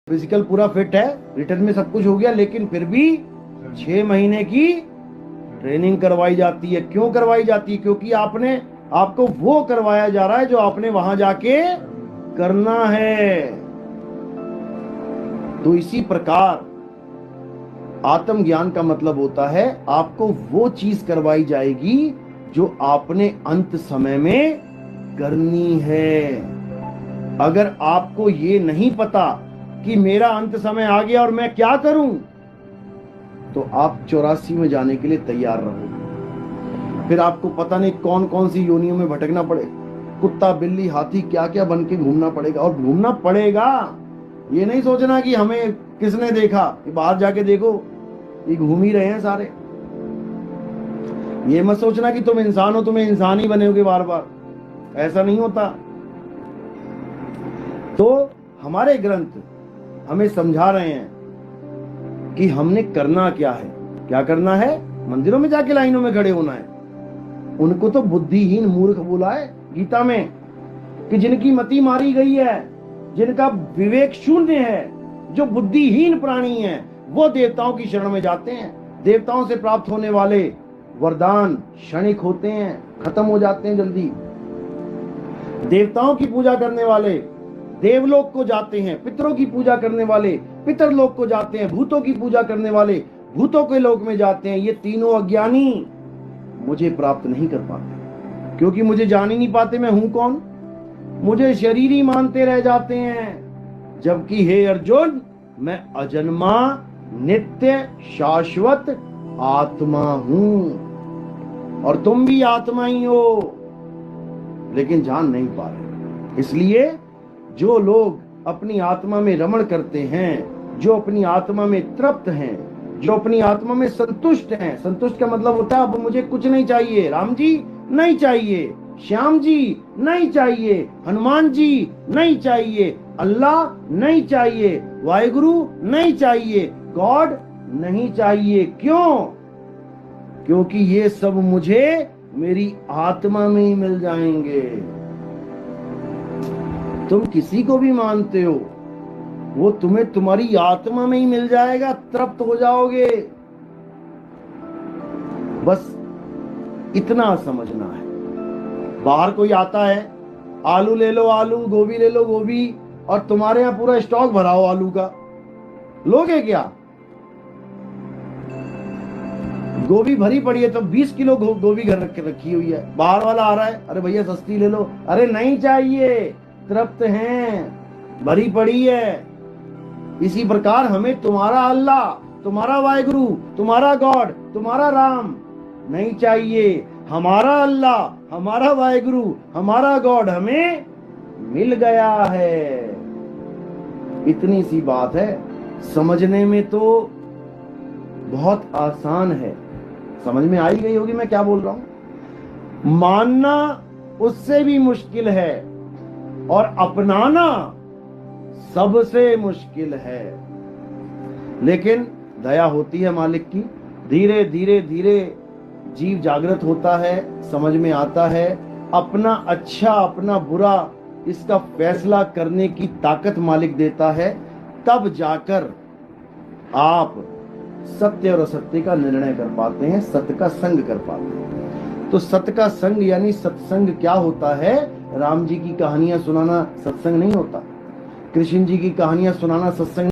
Physical पूरा fit है, return में सब कुछ हो गया, लेकिन फिर भी 6 महीने की ट्रेनिंग करवाई जाती है। क्यों करवाई जाती है? क्योंकि आपको वो करवाया जा रहा है जो आपने वहां जाके करना है। तो इसी प्रकार आत्मज्ञान का मतलब होता है आपको वो चीज करवाई जाएगी जो आपने अंत समय में करनी है। अगर आपको ये नहीं पता कि मेरा अंत समय आ गया और मैं क्या करूं, तो आप 84 में जाने के लिए तैयार रहोगे। फिर आपको पता नहीं कौन कौन सी योनियों में भटकना पड़े, कुत्ता बिल्ली हाथी क्या क्या बन के घूमना पड़ेगा। और घूमना पड़ेगा, ये नहीं सोचना कि हमें किसने देखा, बाहर जाके देखो ये घूम ही रहे हैं सारे। ये मत सोचना कि तुम इंसान हो, तुम्हें इंसान ही बनेगे बार बार, ऐसा नहीं होता। तो हमारे ग्रंथ हमें समझा रहे हैं कि हमने करना क्या है। क्या करना है? मंदिरों में जाके लाइनों में खड़े होना है। उनको तो बुद्धिहीन मूर्ख बोला है गीता में, कि जिनकी मति मारी गई है, जिनका विवेक शून्य है, जो बुद्धिहीन प्राणी हैं, वो देवताओं की शरण में जाते हैं। देवताओं से प्राप्त होने वाले वरदान क्षणिक होते हैं, खत्म हो जाते हैं जल्दी। देवताओं की पूजा करने वाले देवलोक को जाते हैं, पितरों की पूजा करने वाले पितरलोक को जाते हैं, भूतों की पूजा करने वाले भूतों के लोक में जाते हैं। ये तीनों अज्ञानी मुझे प्राप्त नहीं कर पाते, क्योंकि मुझे जान ही नहीं पाते मैं हूं कौन। मुझे शरीर ही मानते रह जाते हैं, जबकि हे अर्जुन मैं अजन्मा नित्य शाश्वत आत्मा हूं, और तुम भी आत्मा ही हो, लेकिन जान नहीं पा रहे। इसलिए जो लोग अपनी आत्मा में रमण करते हैं, जो अपनी आत्मा में तृप्त हैं, जो अपनी आत्मा में संतुष्ट हैं, संतुष्ट का मतलब होता है अब मुझे कुछ नहीं चाहिए, राम जी नहीं चाहिए, श्याम जी नहीं चाहिए, हनुमान जी नहीं चाहिए, अल्लाह नहीं चाहिए, वाहिगुरु नहीं चाहिए, गॉड नहीं चाहिए। क्यों? क्योंकि ये सब मुझे मेरी आत्मा में ही मिल जाएंगे। तुम किसी को भी मानते हो, वो तुम्हें तुम्हारी आत्मा में ही मिल जाएगा, तृप्त हो जाओगे। बस इतना समझना है। बाहर कोई आता है, आलू ले लो आलू, गोभी ले लो गोभी, और तुम्हारे यहां पूरा स्टॉक भरा हो आलू का, लोगे क्या? गोभी भरी पड़ी है तो 20 किलो गोभी घर रखी हुई है, बाहर वाला आ रहा है, अरे भैया सस्ती ले लो, अरे नहीं चाहिए, तृप्त हैं, भरी पड़ी है। इसी प्रकार हमें तुम्हारा अल्लाह, तुम्हारा वाहिगुरु, तुम्हारा गॉड, तुम्हारा राम नहीं चाहिए। हमारा अल्लाह, हमारा वाहिगुरु, हमारा गॉड हमें मिल गया है। इतनी सी बात है, समझने में तो बहुत आसान है। समझ में आई गई होगी मैं क्या बोल रहा हूं। मानना उससे भी मुश्किल है, और अपनाना सबसे मुश्किल है। लेकिन दया होती है मालिक की, धीरे धीरे धीरे जीव जागृत होता है, समझ में आता है, अपना अच्छा अपना बुरा इसका फैसला करने की ताकत मालिक देता है। तब जाकर आप सत्य और असत्य का निर्णय कर पाते हैं, सत्य का संग कर पाते हैं। तो सत्य का संग यानी सत्संग क्या होता है? राम जी की कहानियां सुनाना सत्संग नहीं होता, कृष्ण जी की कहानियां सुनाना सत्संग